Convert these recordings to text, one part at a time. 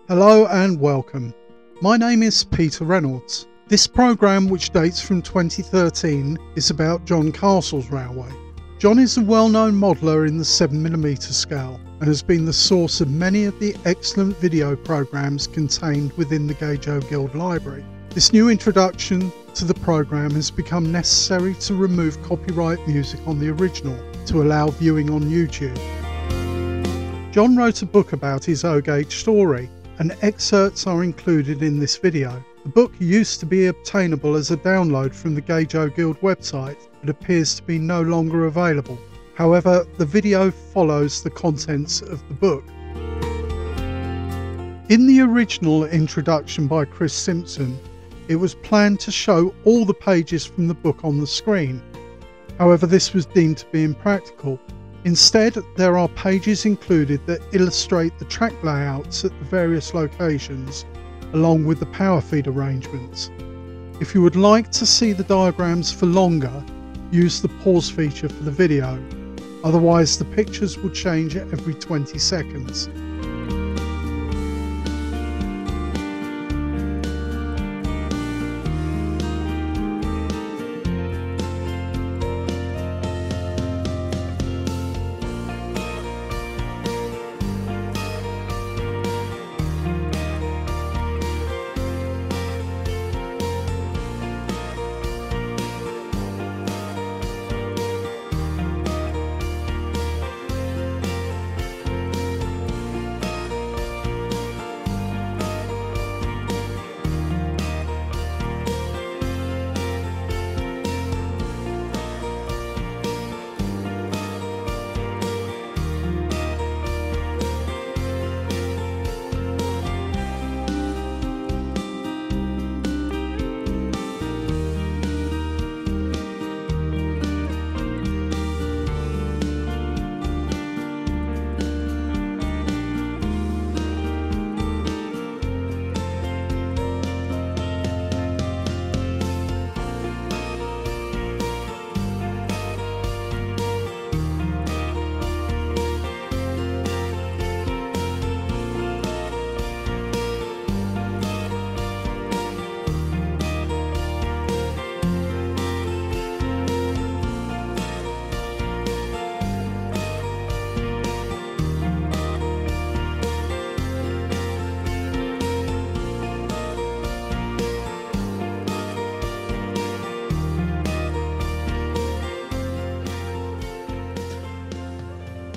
Hello and welcome. My name is Peter Reynolds. This programme, which dates from 2013, is about John Castle's Railway. John is a well-known modeller in the 7mm scale and has been the source of many of the excellent video programmes contained within the Gage-O Guild library. This new introduction to the programme has become necessary to remove copyright music on the original to allow viewing on YouTube. John wrote a book about his O-Gage story, and excerpts are included in this video. The book used to be obtainable as a download from the Gage-O Guild website, but appears to be no longer available. However, the video follows the contents of the book. In the original introduction by Chris Simpson, it was planned to show all the pages from the book on the screen. However, this was deemed to be impractical. Instead, there are pages included that illustrate the track layouts at the various locations, along with the power feed arrangements. If you would like to see the diagrams for longer, use the pause feature for the video. Otherwise, the pictures will change every 20 seconds.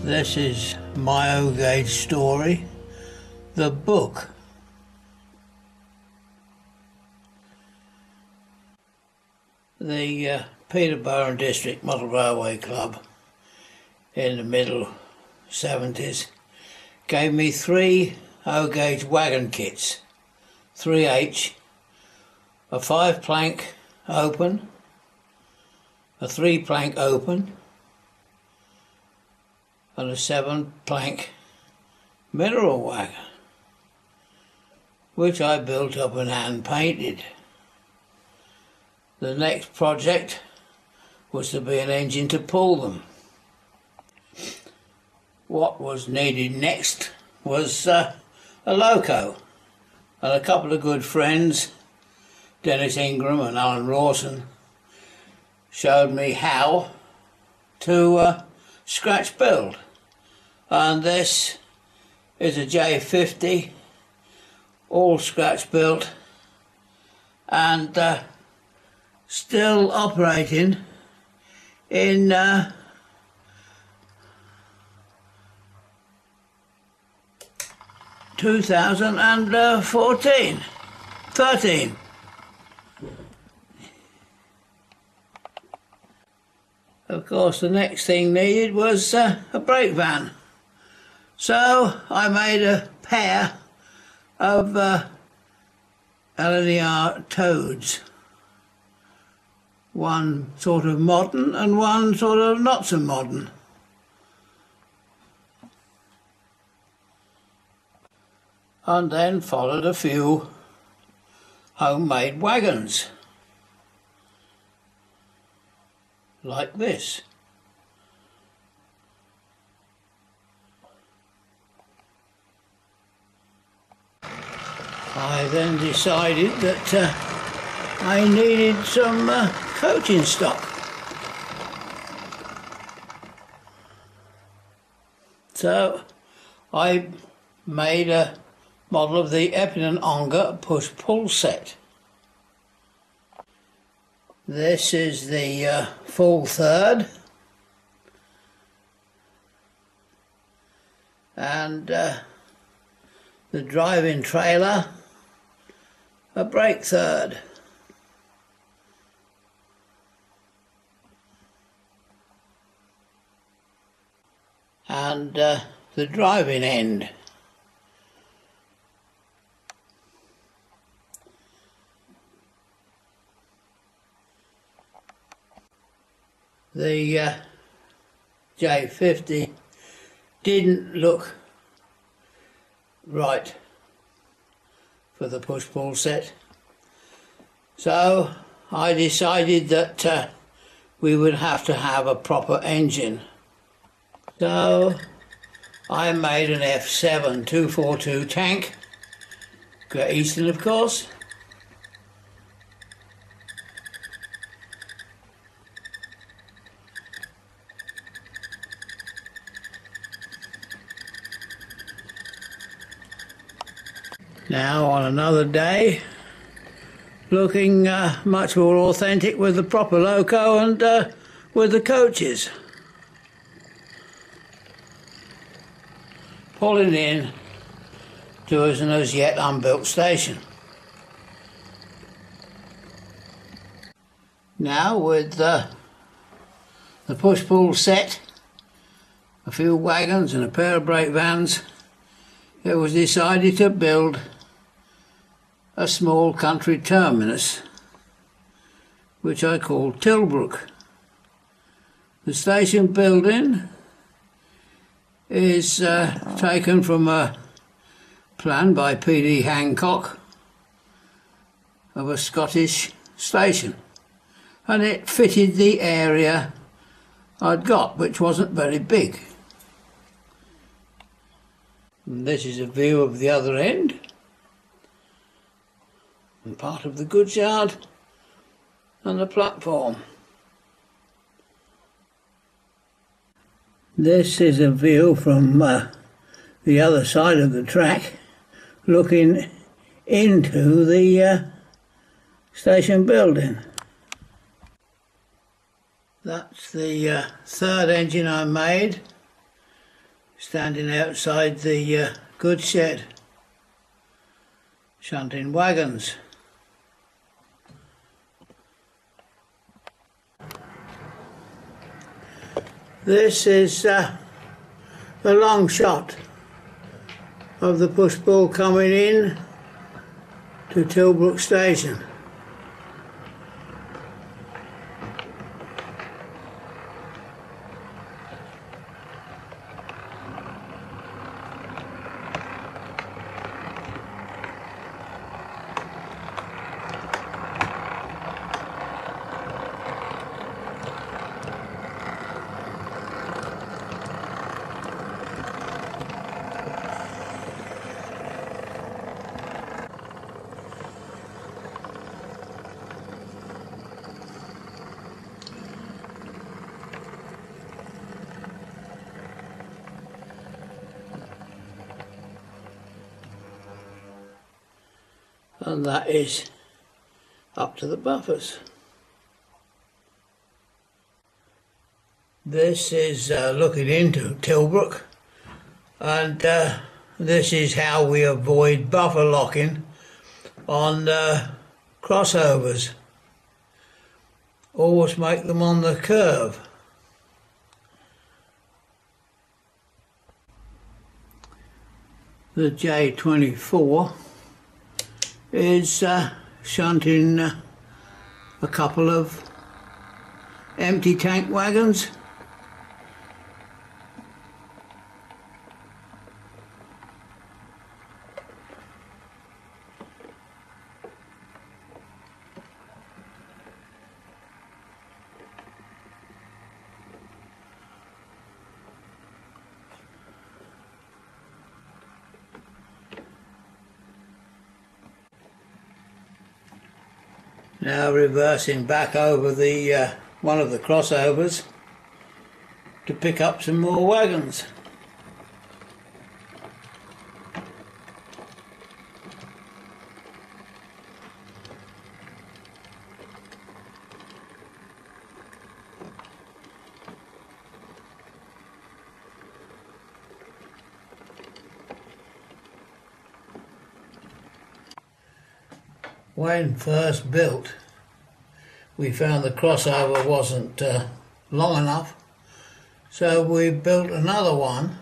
This is my O-Gage story, the book. The Peterborough District Model Railway Club in the middle 70s gave me 3 O-Gage wagon kits, 3H, a 5-plank open, a 3-plank open, and a 7-plank mineral wagon, which I built up and hand painted. The next project was to be an engine to pull them. What was needed next was a loco, and a couple of good friends, Dennis Ingram and Alan Rawson, showed me how to scratch build. And this is a J50, all scratch built and still operating in 13. Of course, the next thing needed was a brake van. So I made a pair of LNER Toads. One sort of modern and one sort of not so modern. And then followed a few homemade wagons, like this. I then decided that I needed some coaching stock. So I made a model of the Epidon Ongar push-pull set. This is the full third, and the driving trailer a brake third. And the driving end. The J50 didn't look right for the push-pull set, so I decided that we would have to have a proper engine. So I made an F7 242 tank, Great Eastern of course. Now on another day, looking much more authentic with the proper loco and with the coaches. Pulling in to an as yet unbuilt station. Now with the push-pull set, a few wagons and a pair of brake vans, it was decided to build a small country terminus, which I called Tilbrook. The station building is taken from a plan by P.D. Hancock of a Scottish station, and it fitted the area I'd got, which wasn't very big. And this is a view of the other end and part of the goods yard and the platform. This is a view from the other side of the track, looking into the station building. That's the third engine I made, standing outside the goods shed, shunting wagons. This is the long shot of the push-pull coming in to Tilbrook Station. And that is up to the buffers. This is looking into Tilbrook, and this is how we avoid buffer locking on crossovers. Always make them on the curve. The J24 is shunting a couple of empty tank wagons. Now reversing back over the one of the crossovers to pick up some more wagons. When first built, we found the crossover wasn't long enough, so we built another one,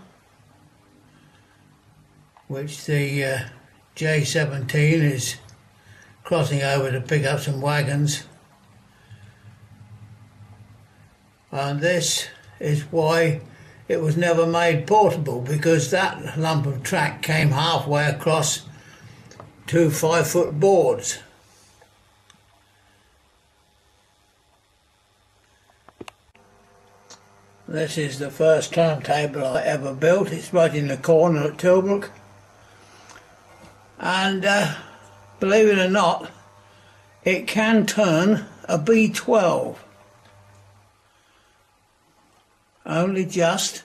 which the J17 is crossing over to pick up some wagons. And this is why it was never made portable, because that lump of track came halfway across 2 5-foot boards. This is the first turntable I ever built. It's right in the corner at Tilbrook. And believe it or not, it can turn a B12. Only just.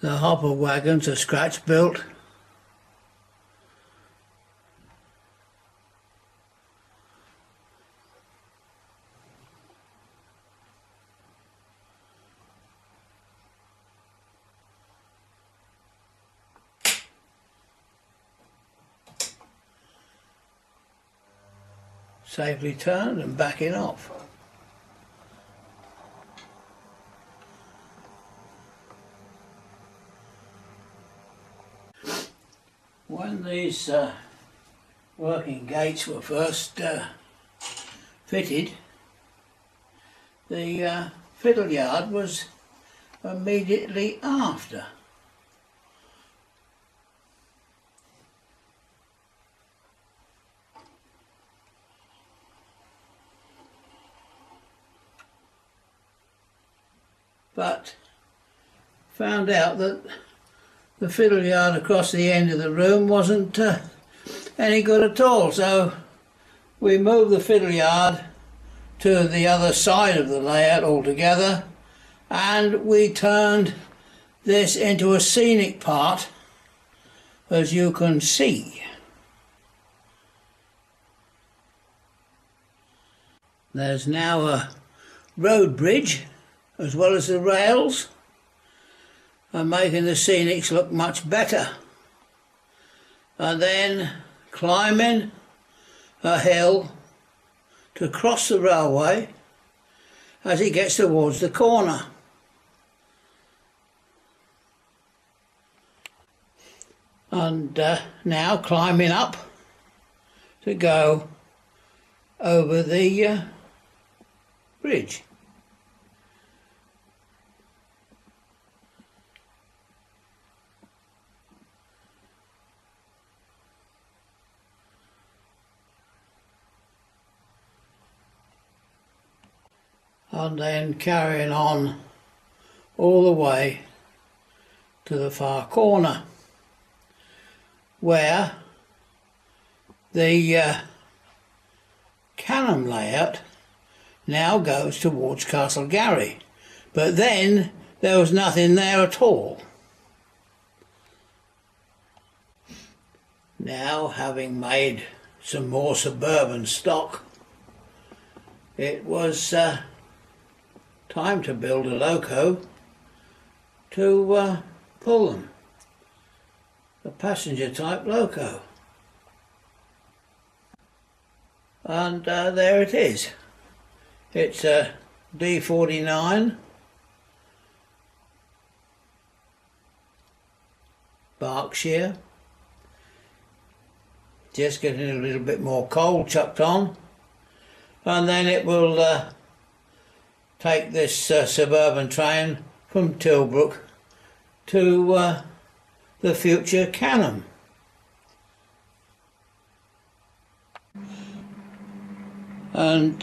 The hopper wagons are scratch built. Safely turned and backing off. When these working gates were first fitted, the fiddle yard was immediately after. But found out that the fiddle yard across the end of the room wasn't any good at all, so we moved the fiddle yard to the other side of the layout altogether, and we turned this into a scenic part, as you can see. There's now a road bridge as well as the rails, and making the scenics look much better. And then climbing a hill to cross the railway as it gets towards the corner. And now climbing up to go over the bridge. And then carrying on all the way to the far corner, where the Canham layout now goes towards Castlegarry, but then there was nothing there at all. Now, having made some more suburban stock, it was time to build a loco to pull them, a passenger type loco. And there it is. It's a D49 Berkshire, just getting a little bit more coal chucked on, and then it will take this suburban train from Tilbrook to the future Canham. And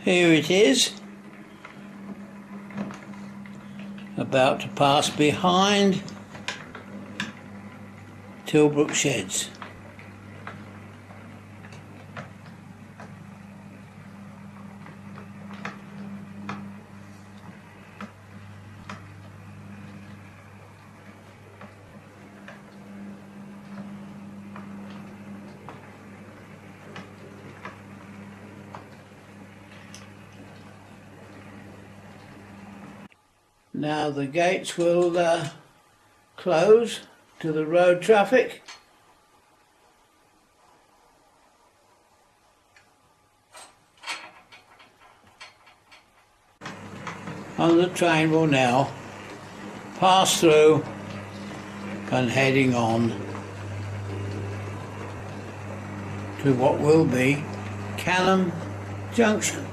here it is, about to pass behind Tilbrook Sheds. Now the gates will close to the road traffic. And the train will now pass through and heading on to what will be Canham Junction.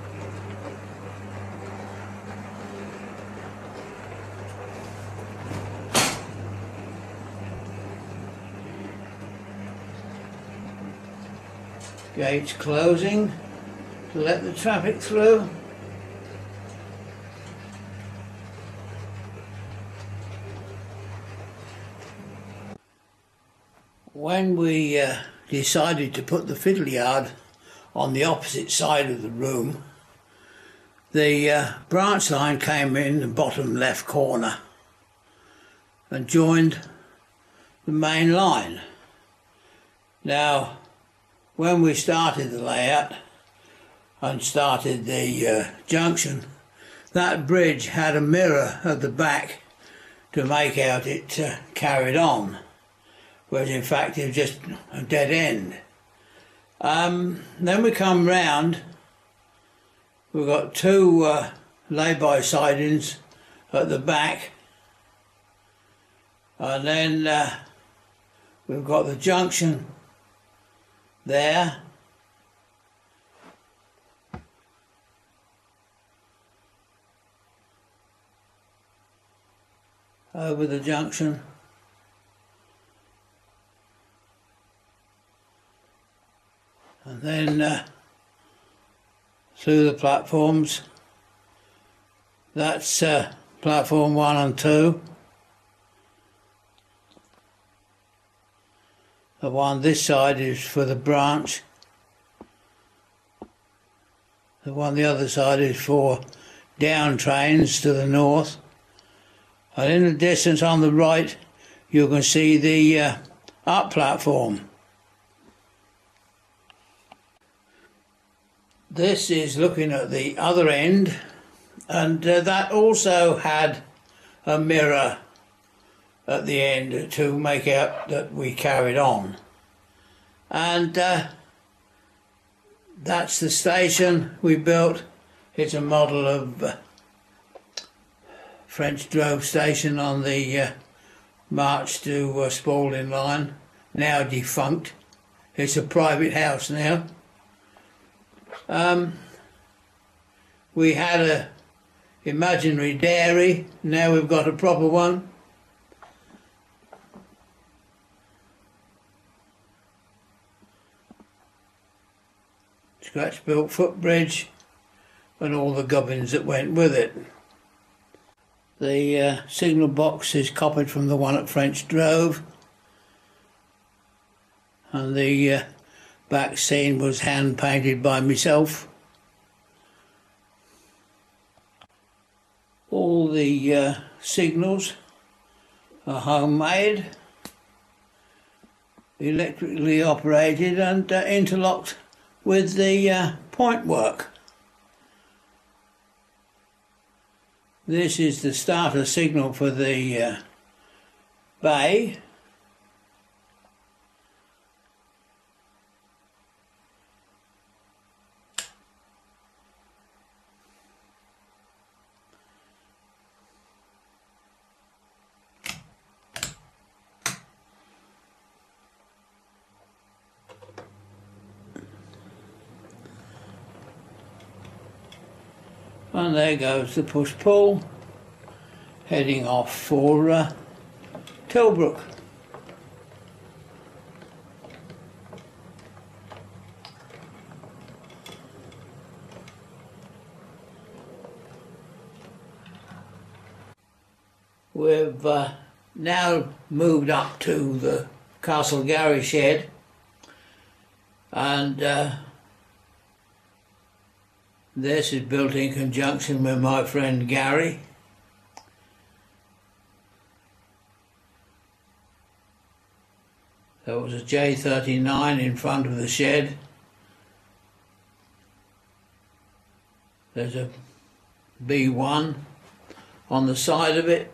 Gates closing to let the traffic through. When we decided to put the fiddle yard on the opposite side of the room, the branch line came in the bottom left corner and joined the main line. Now, when we started the layout and started the junction, that bridge had a mirror at the back to make out it carried on, whereas in fact it was just a dead end. Then we come round, we've got two lay-by sidings at the back, and then we've got the junction there. Over the junction. And then through the platforms. That's platform 1 and 2. The one this side is for the branch. The one the other side is for down trains to the north. And in the distance on the right you can see the up platform. This is looking at the other end, and that also had a mirror at the end to make out that we carried on. And that's the station we built. It's a model of French Drove station on the March to Spalding line, now defunct. It's a private house now. We had a imaginary dairy, now we've got a proper one. Scratch-built footbridge and all the gubbins that went with it. The signal box is copied from the one at French Drove, and the back scene was hand painted by myself. All the signals are homemade, electrically operated and interlocked with the point work. This is the starter signal for the bay. And there goes the push-pull, heading off for Tilbrook. We've now moved up to the Castlegarry shed, and this is built in conjunction with my friend Gary. There was a J39 in front of the shed. There's a B1 on the side of it.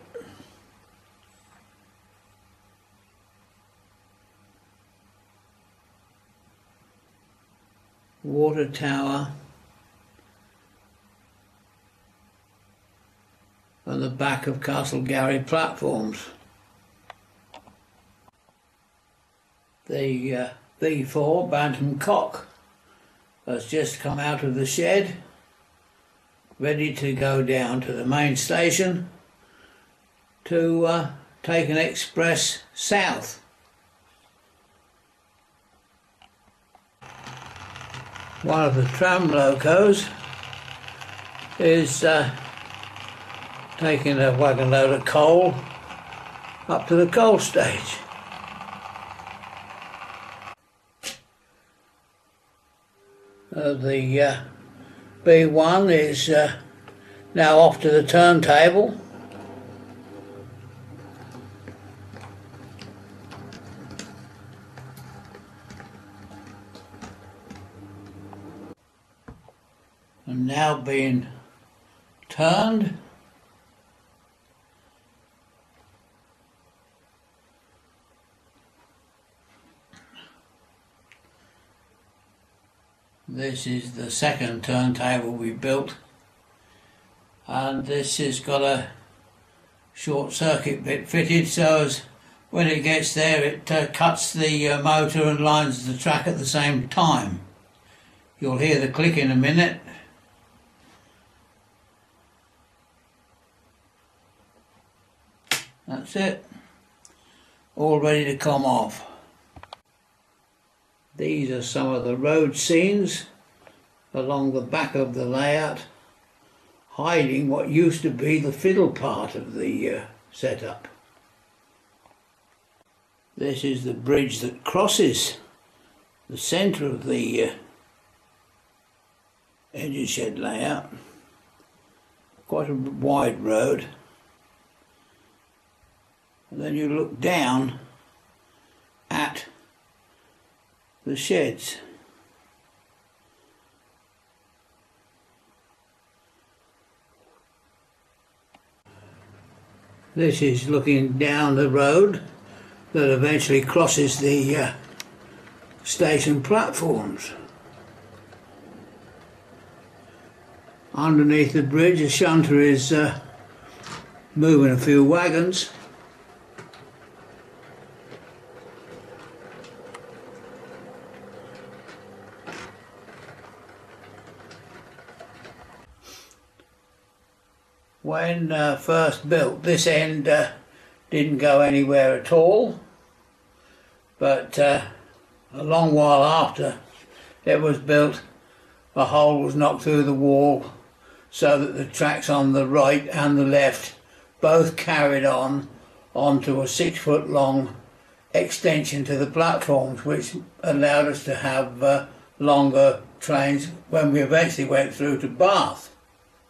Water tower. And the back of Castlegarry platforms. The B4 Bantam Cock has just come out of the shed, ready to go down to the main station to take an express south. One of the tram locos is taking a wagon load of coal up to the coal stage. The B1 is now off to the turntable. And now being turned. This is the second turntable we built, and this has got a short circuit bit fitted so as when it gets there it cuts the motor and lines the track at the same time. You'll hear the click in a minute. That's it, all ready to come off. These are some of the road scenes along the back of the layout, hiding what used to be the fiddle part of the setup. This is the bridge that crosses the centre of the engine shed layout. Quite a wide road. And then you look down at the sheds. This is looking down the road that eventually crosses the station platforms. Underneath the bridge, a shunter is moving a few wagons. When first built, this end didn't go anywhere at all, but a long while after it was built, a hole was knocked through the wall so that the tracks on the right and the left both carried on onto a 6-foot long extension to the platforms, which allowed us to have longer trains when we eventually went through to Bath,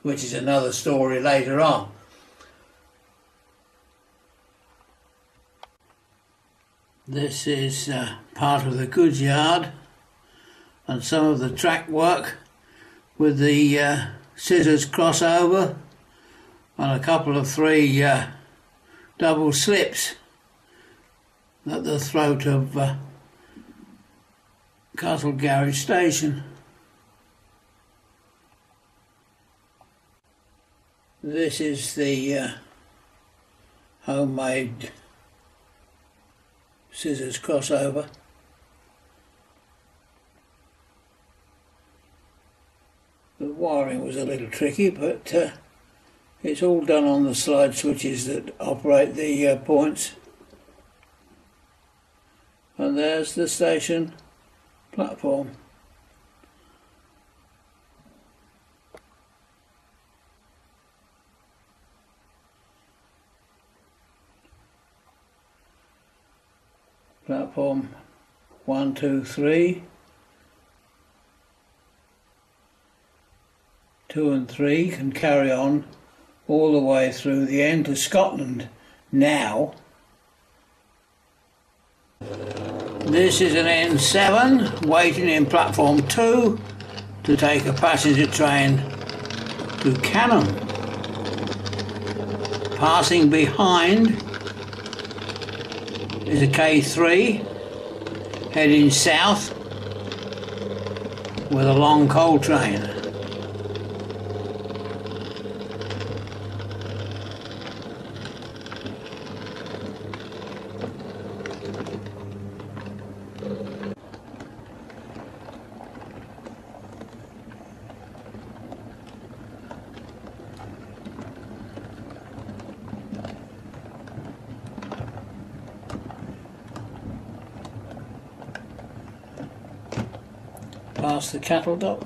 which is another story later on. This is part of the goods yard and some of the track work with the scissors crossover and a couple of 3 double slips at the throat of Castlegarry station. This is the homemade scissors crossover. The wiring was a little tricky, but it's all done on the slide switches that operate the points. And there's the station platform. Platform 1, 2, 3. 2 and 3 can carry on all the way through the end to Scotland now. This is an N7 waiting in platform 2 to take a passenger train to Canham. Passing behind is a K3 heading south with a long coal train. Past the cattle dock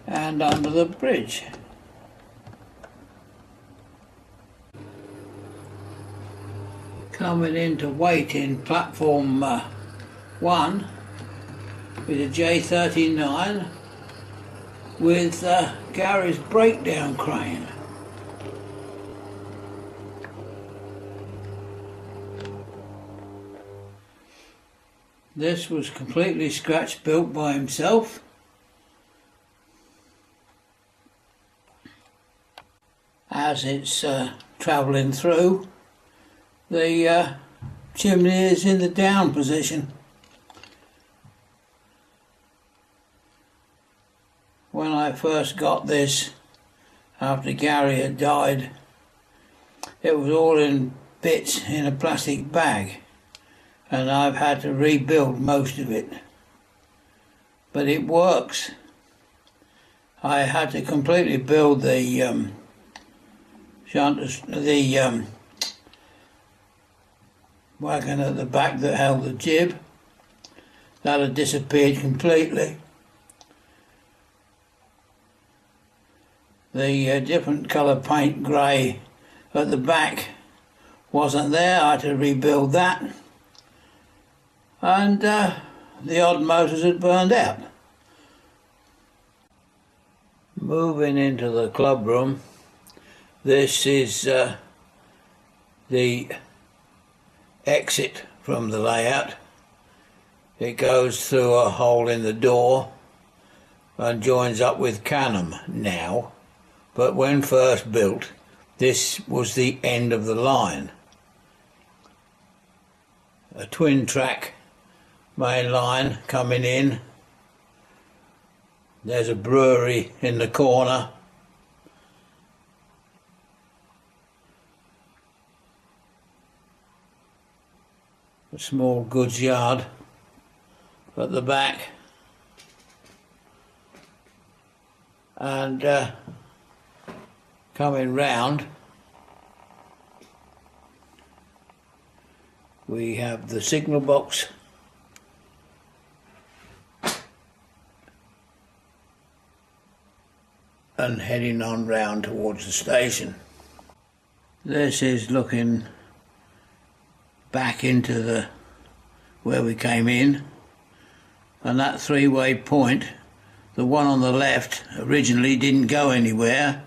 and under the bridge. Coming in to wait in platform 1 with a J39 with Gary's breakdown crane. This was completely scratch built by himself. As it's travelling through, the chimney is in the down position. When I first got this, after Gary had died, it was all in bits in a plastic bag, and I've had to rebuild most of it. But it works. I had to completely build the wagon at the back that held the jib. That had disappeared completely. The different colour paint grey at the back wasn't there. I had to rebuild that. And the odd motors had burned out. Moving into the club room, this is the exit from the layout. It goes through a hole in the door and joins up with Canham now, but when first built, this was the end of the line. A twin track main line coming in. There's a brewery in the corner. A small goods yard at the back. And coming round, we have the signal box and heading on round towards the station. This is looking back into where we came in, and that three-way point, the one on the left, originally didn't go anywhere,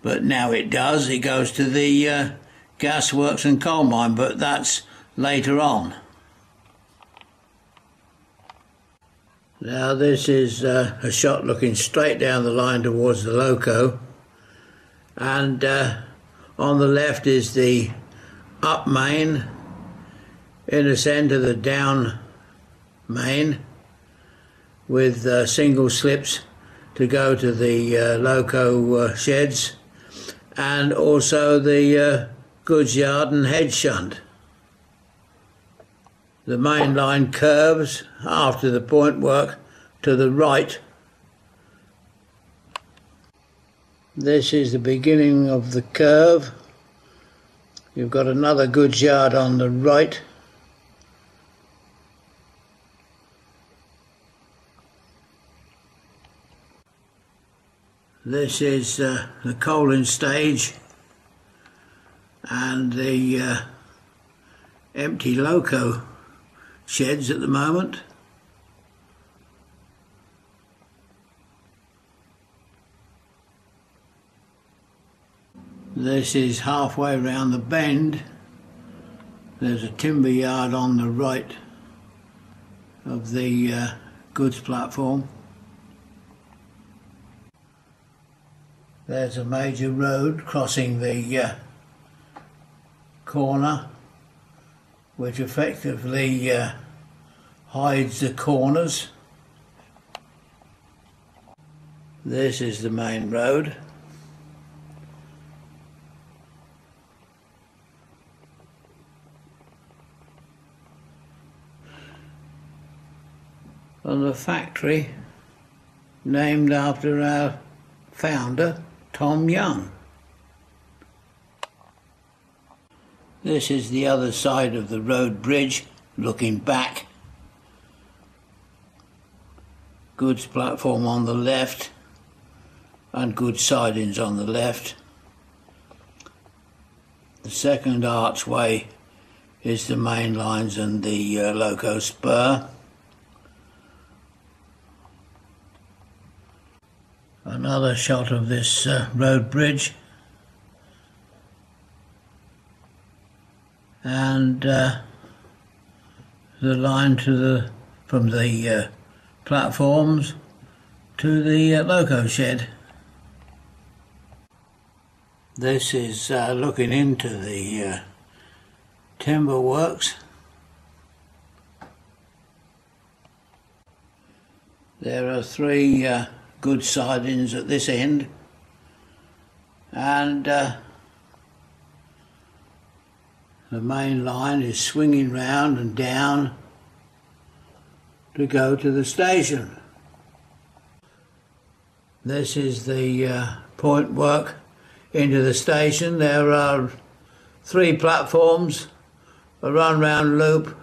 but now it does. It goes to the gasworks and coal mine, but that's later on. Now this is a shot looking straight down the line towards the loco, and on the left is the up main, in the centre the down main with single slips to go to the loco sheds, and also the goods yard and head shunt. The main line curves after the point work to the right. This is the beginning of the curve. You've got another goods yard on the right. This is the coaling stage and the empty loco sheds at the moment. This is halfway round the bend. There's a timber yard on the right of the goods platform. There's a major road crossing the corner, which effectively hides the corners. This is the main road. And the factory named after our founder, Tom Young. This is the other side of the road bridge, looking back. Goods platform on the left and goods sidings on the left. The second archway is the main lines and the loco spur. Another shot of this road bridge, and the line from the platforms to the loco shed. This is looking into the timber works. There are three good sidings at this end, and the main line is swinging round and down to go to the station. This is the point work into the station. There are three platforms, a run-round loop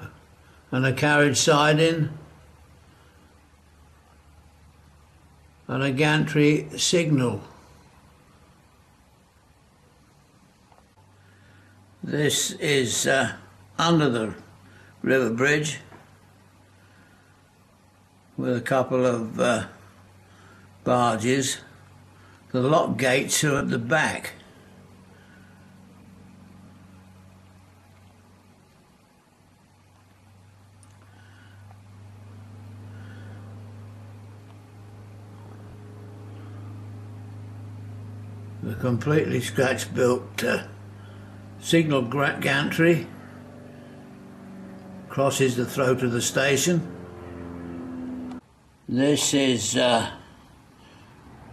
and a carriage siding, and a gantry signal. This is under the river bridge with a couple of barges. The lock gates are at the back. The completely scratch-built signal gantry crosses the throat of the station. This is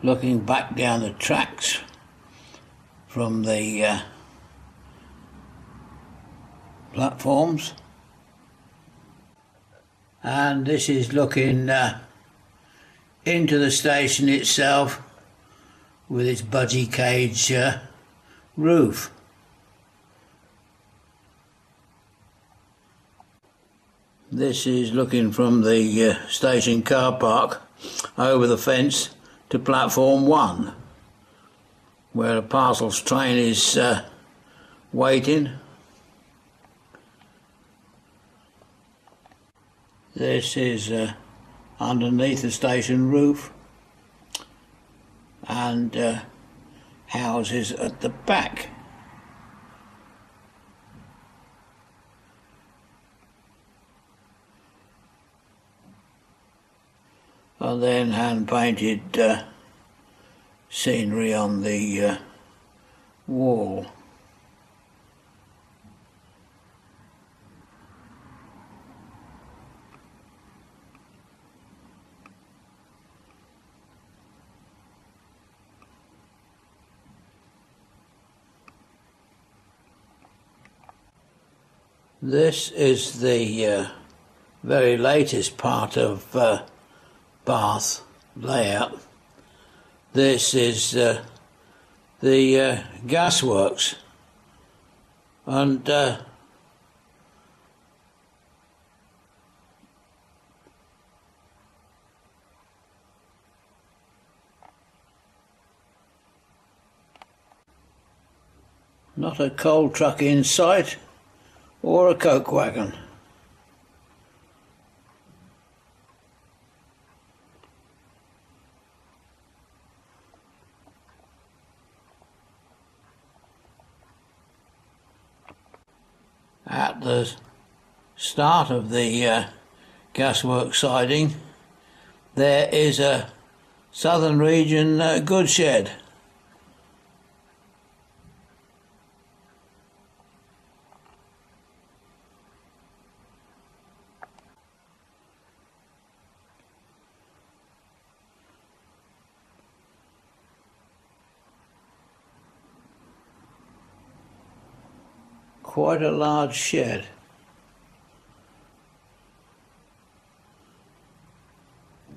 looking back down the tracks from the platforms, and this is looking into the station itself with its budgie cage roof. This is looking from the station car park over the fence to platform 1, where a parcels train is waiting. This is underneath the station roof, and houses at the back. And then hand-painted scenery on the wall. This is the very latest part of Bath layout. This is the gasworks, and Not a coal truck in sight or a coke wagon. At the start of the gasworks siding, there is a Southern Region goods shed. Quite a large shed.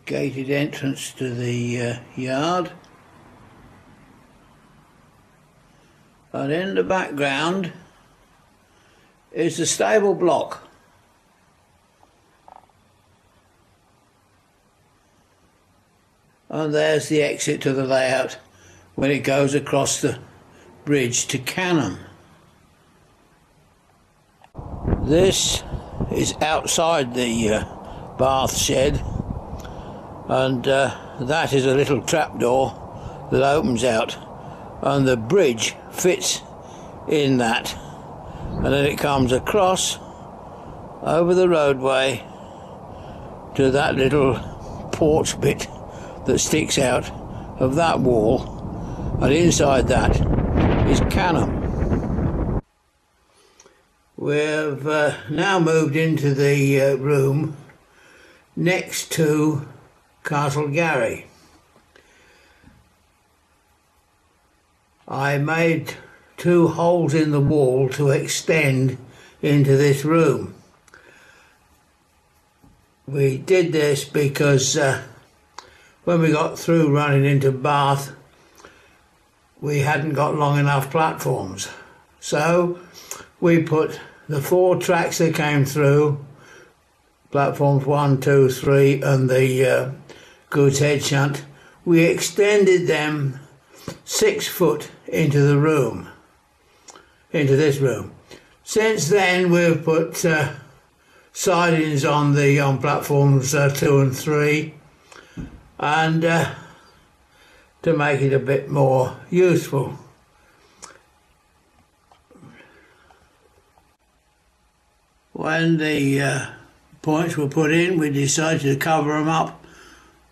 Gated entrance to the yard. And in the background is the stable block. And there's the exit to the layout when it goes across the bridge to Canham. This is outside the bath shed, and that is a little trapdoor that opens out, and the bridge fits in that, and then it comes across over the roadway to that little porch bit that sticks out of that wall, and inside that is Canham. We've now moved into the room next to Castlegarry. I made 2 holes in the wall to extend into this room. We did this because when we got through running into Bath, we hadn't got long enough platforms. So we put the 4 tracks that came through, platforms 1, 2, 3 and the goods head shunt, we extended them 6 foot into the room, into this room. Since then we've put sidings on platforms 2 and 3, and to make it a bit more useful. When the points were put in, we decided to cover them up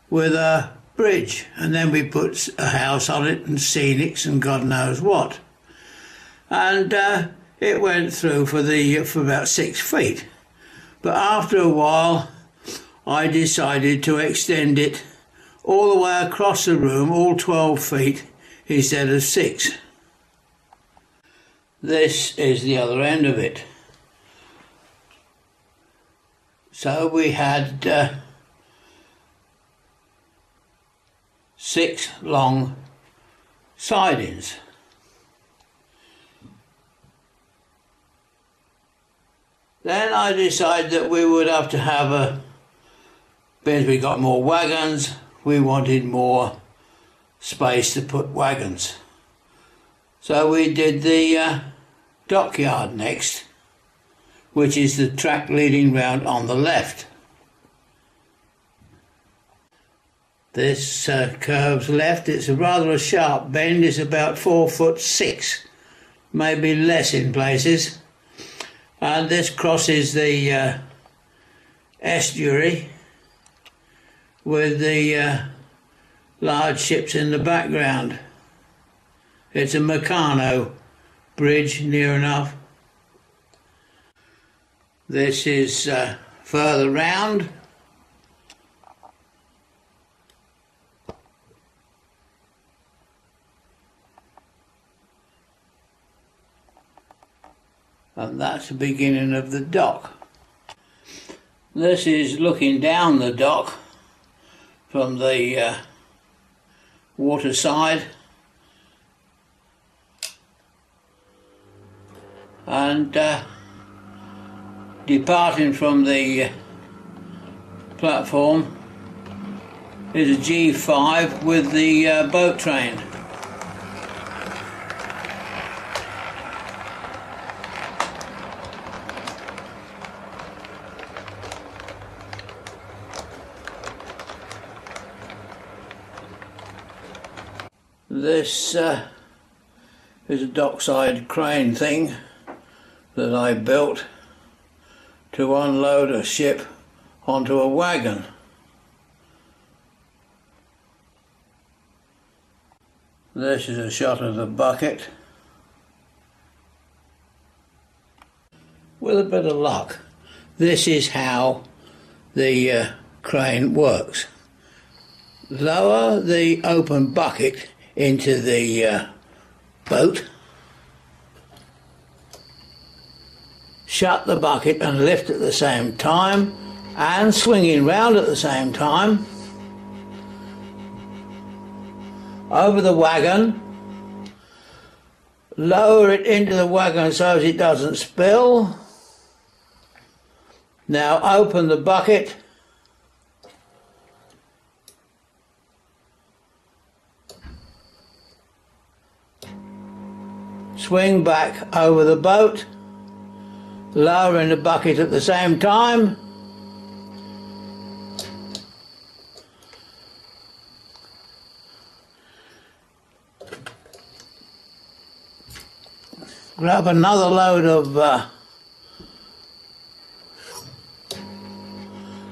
with a bridge, and then we put a house on it and scenics and God knows what. And it went through for about 6 feet. But after a while, I decided to extend it all the way across the room, all 12 feet instead of 6. This is the other end of it. So we had 6 long sidings. Then I decided that we would have to have because we got more wagons, we wanted more space to put wagons. So we did the dockyard next, which is the track leading round on the left. This curves left. It's rather a sharp bend. It's about 4'6", maybe less in places. And this crosses the estuary with the large ships in the background. It's a Meccano bridge, near enough. This is further round. And that's the beginning of the dock. This is looking down the dock from the water side, and departing from the platform is a G5 with the boat train. This is a dockside crane thing that I built to unload a ship onto a wagon. This is a shot of the bucket. With a bit of luck, this is how the crane works. Lower the open bucket into the boat, shut the bucket and lift at the same time, and swinging round at the same time over the wagon, lower it into the wagon so as it doesn't spill. Now open the bucket, swing back over the boat, lowering the bucket at the same time, grab another load of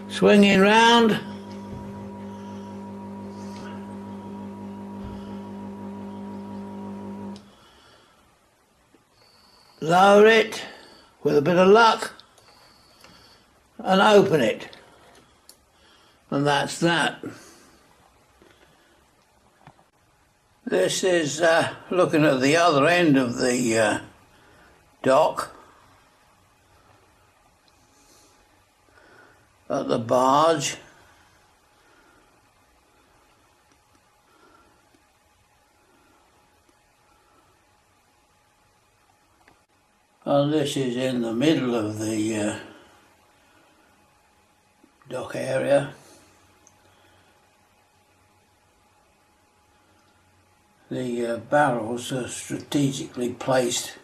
swinging round, lower it with a bit of luck and open it, and that's that. This is looking at the other end of the dock at the barge. And this is in the middle of the dock area. The barrels are strategically placed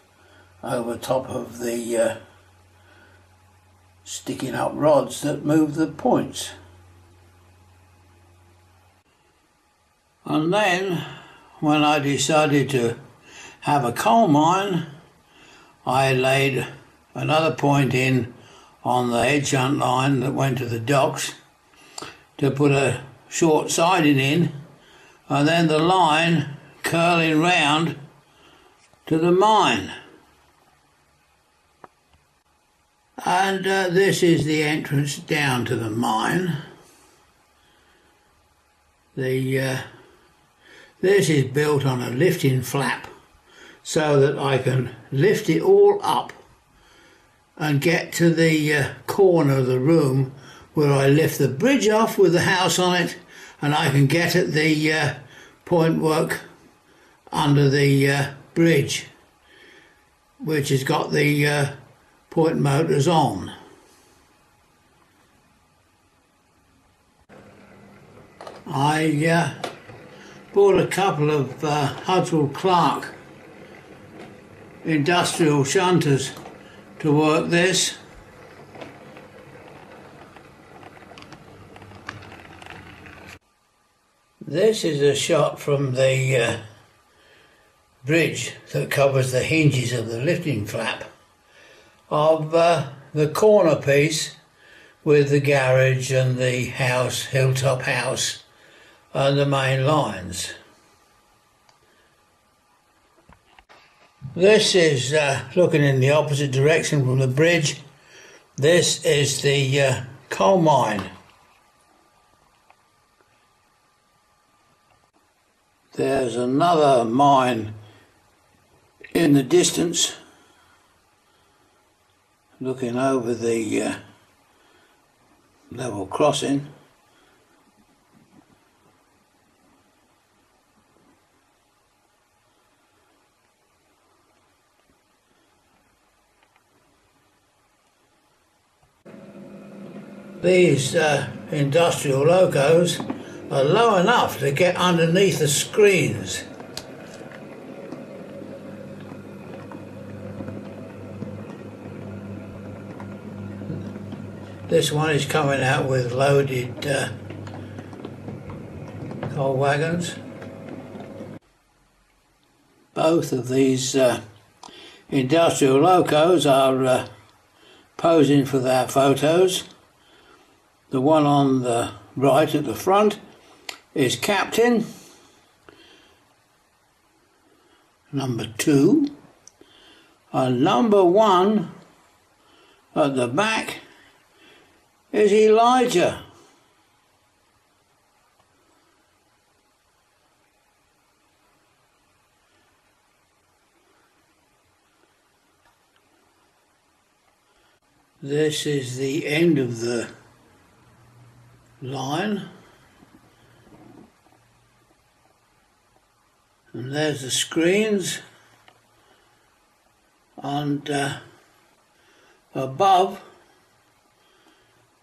over top of the sticking up rods that move the points. And then, when I decided to have a coal mine, I laid another point in on the head shunt line that went to the docks to put a short siding in, and then the line curling round to the mine. And this is the entrance down to the mine. This is built on a lifting flap so that I can lift it all up and get to the corner of the room where I lift the bridge off with the house on it, and I can get at the point work under the bridge, which has got the point motors on. I bought a couple of Hudswell Clark industrial shunters to work this. This is a shot from the bridge that covers the hinges of the lifting flap of the corner piece with the garage and the house, Hilltop House, and the main lines. This is looking in the opposite direction from the bridge. This is the coal mine. There's another mine in the distance, looking over the level crossing. These industrial locos are low enough to get underneath the screens. This one is coming out with loaded coal wagons. Both of these industrial locos are posing for their photos. The one on the right at the front is Captain, number 2, and number 1 at the back is Elijah. This is the end of the line, and there's the screens, and above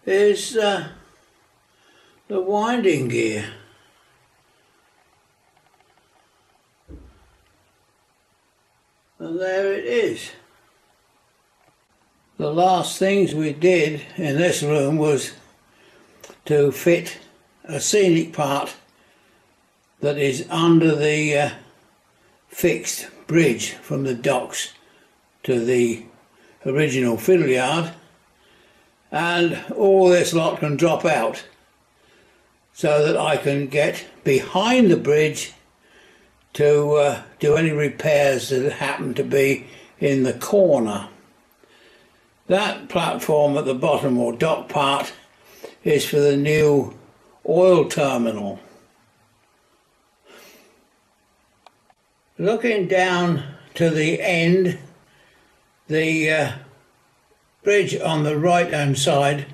is the winding gear. And there it is. The last things we did in this room was to fit a scenic part that is under the fixed bridge from the docks to the original fiddle yard, and all this lot can drop out so that I can get behind the bridge to do any repairs that happen to be in the corner. That platform at the bottom, or dock part, is for the new oil terminal. Looking down to the end, the bridge on the right hand side,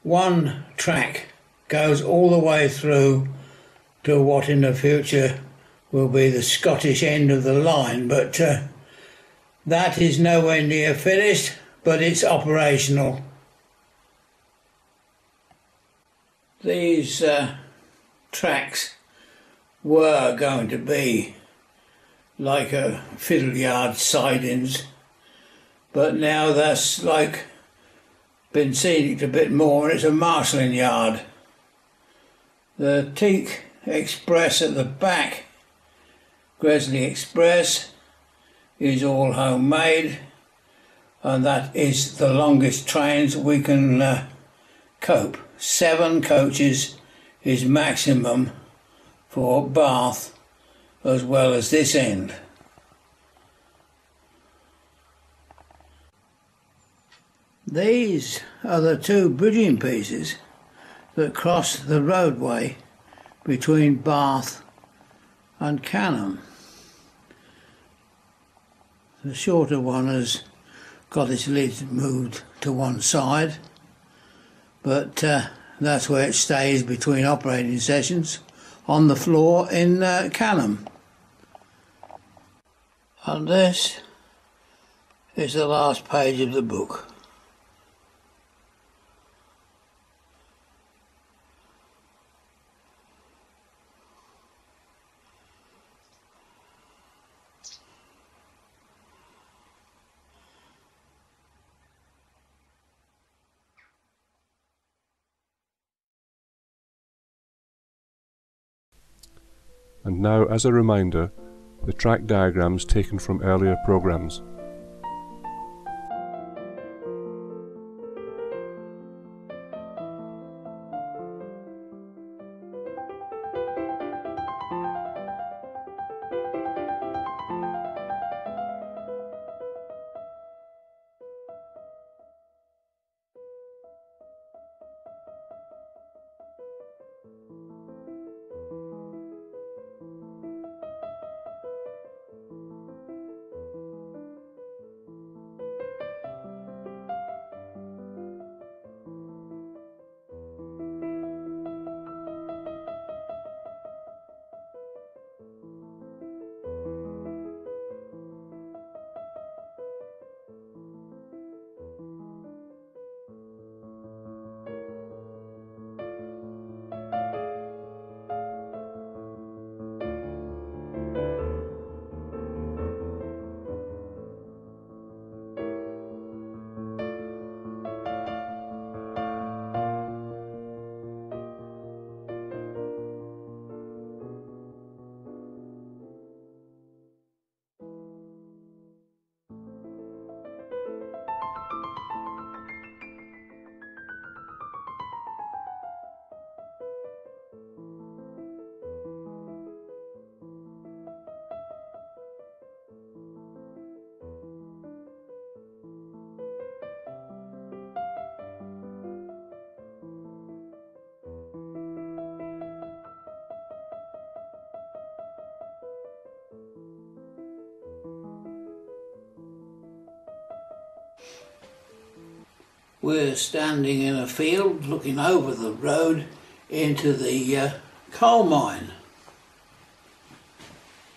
one track goes all the way through to what in the future will be the Scottish end of the line, but that is nowhere near finished, but it's operational. These tracks were going to be like a fiddle yard sidings, but now that's like been scenic a bit more, and it's a marshalling yard. The Teak Express at the back, Gresley Express, is all homemade, and that is the longest trains we can cope. 7 coaches is maximum for Bath as well as this end. These are the 2 bridging pieces that cross the roadway between Bath and Canham. The shorter one has got its lid moved to one side, but that's where it stays between operating sessions, on the floor in Canham. And this is the last page of the book. And now, as a reminder, the track diagrams taken from earlier programs. We're standing in a field looking over the road into the coal mine.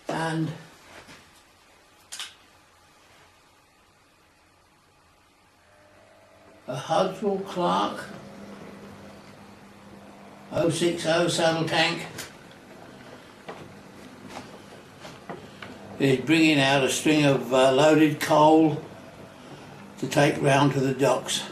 And a Hudswell Clark 060 saddle tank is bringing out a string of loaded coal to take round to the docks.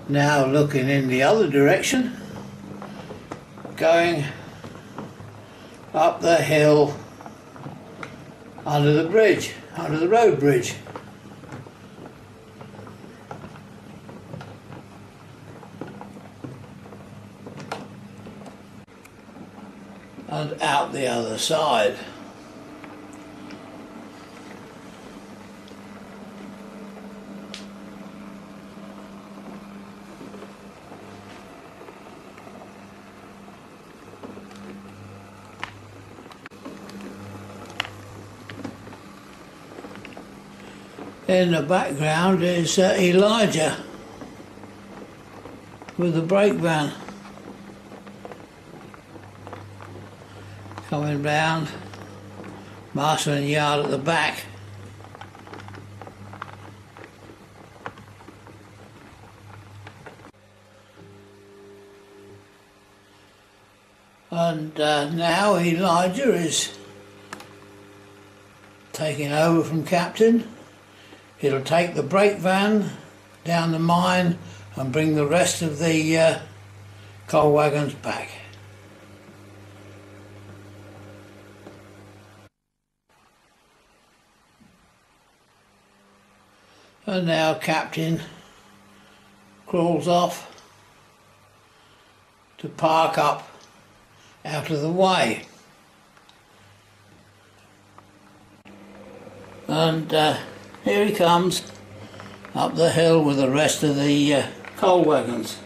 Now looking in the other direction, going up the hill under the bridge, under the road bridge. And out the other side. In the background is Elijah with the brake van coming round, marshalling yard at the back. And now Elijah is taking over from Captain. It'll take the brake van down the mine and bring the rest of the coal wagons back. And now Captain crawls off to park up out of the way. And here he comes up the hill with the rest of the coal wagons.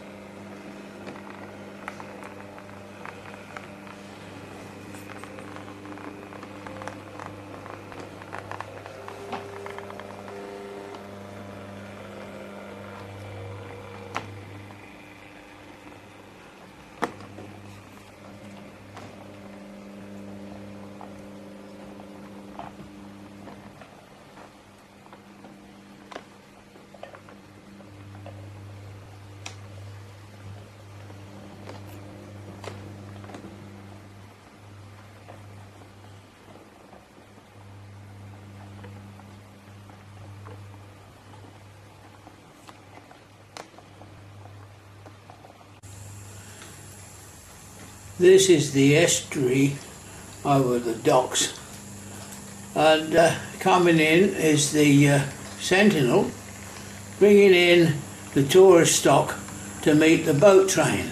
This is the estuary over the docks, and coming in is the Sentinel, bringing in the tourist stock to meet the boat train.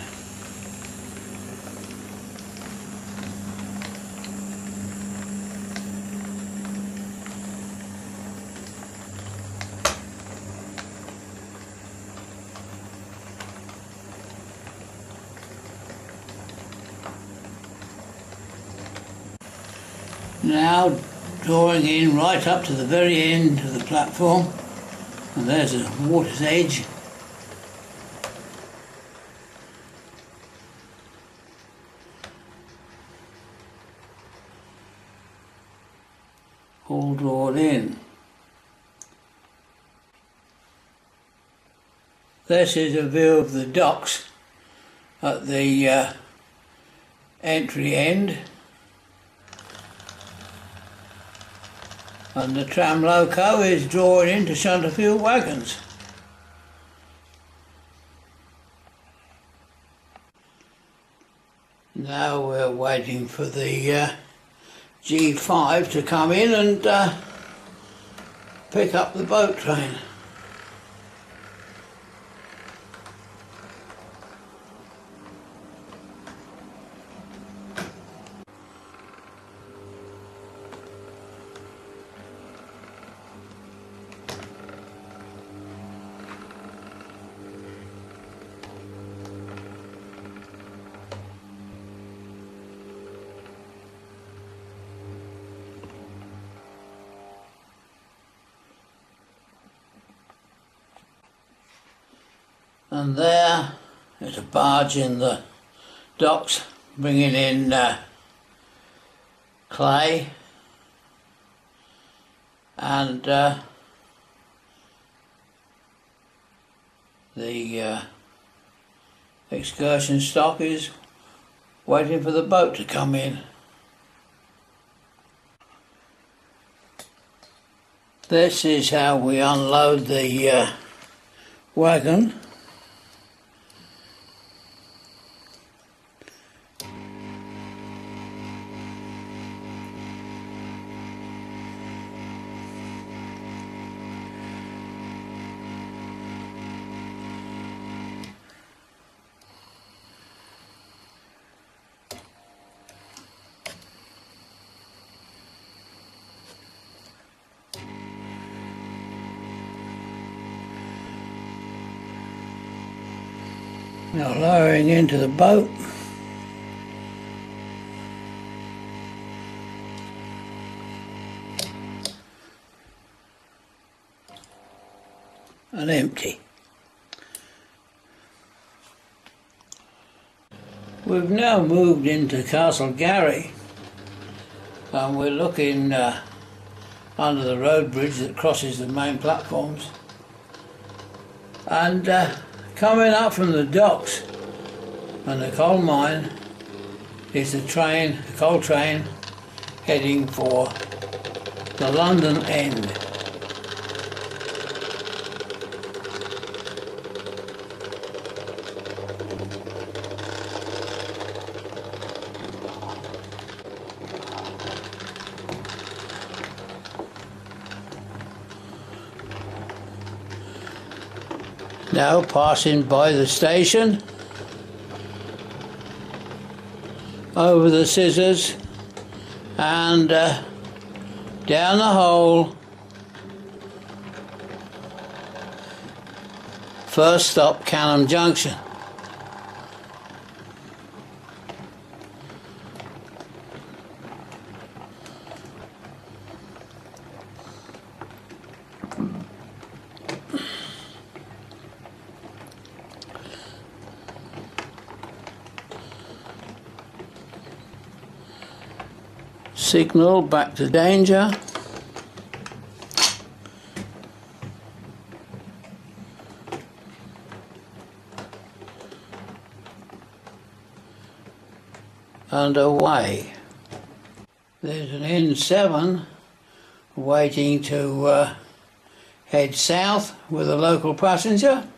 Now drawing in right up to the very end of the platform, and there's a water's edge. All drawn in. This is a view of the docks at the entry end. And the tram loco is drawing into Shunterfield wagons. Now we're waiting for the G5 to come in and pick up the boat train. And there is a barge in the docks bringing in clay and the excursion stock is waiting for the boat to come in. This is how we unload the wagon. Now lowering into the boat. And empty. We've now moved into Castlegarry and we're looking under the road bridge that crosses the main platforms, and coming up from the docks and the coal mine is the coal train heading for the London end. Now passing by the station, over the scissors and down the hole. First stop, Canham Junction. Signal back to danger. And away. There's an N7 waiting to head south with a local passenger.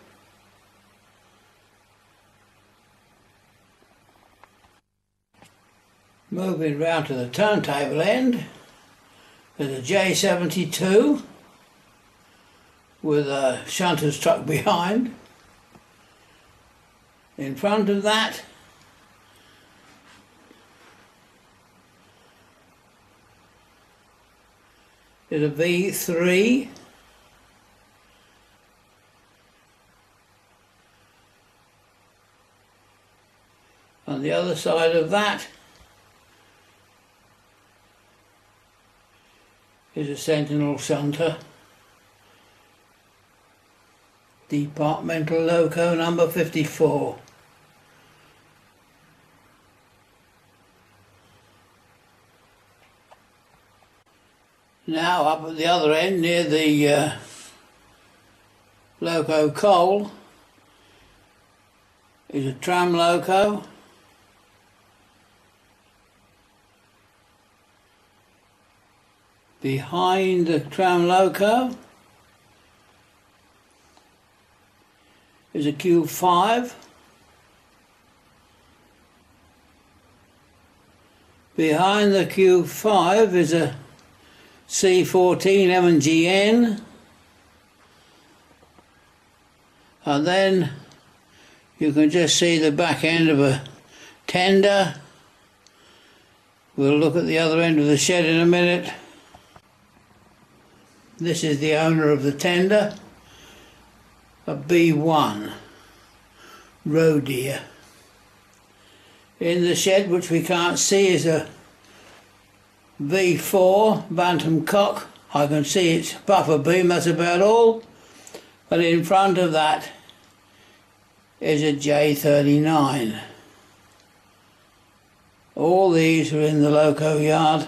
Moving round to the turntable end, there's a J72 with a shunter's truck behind. In front of that is a V3. On the other side of that is a Sentinel shunter, departmental loco number 54. Now up at the other end near the loco coal is a tram loco. Behind the tram loco is a Q5. Behind the Q5 is a C14 M&GN. And then you can just see the back end of a tender. We'll look at the other end of the shed in a minute. This is the owner of the tender, a B1 roe deer. In the shed, which we can't see, is a V4 bantam cock. I can see its buffer beam, that's about all. But in front of that is a J39. All these are in the loco yard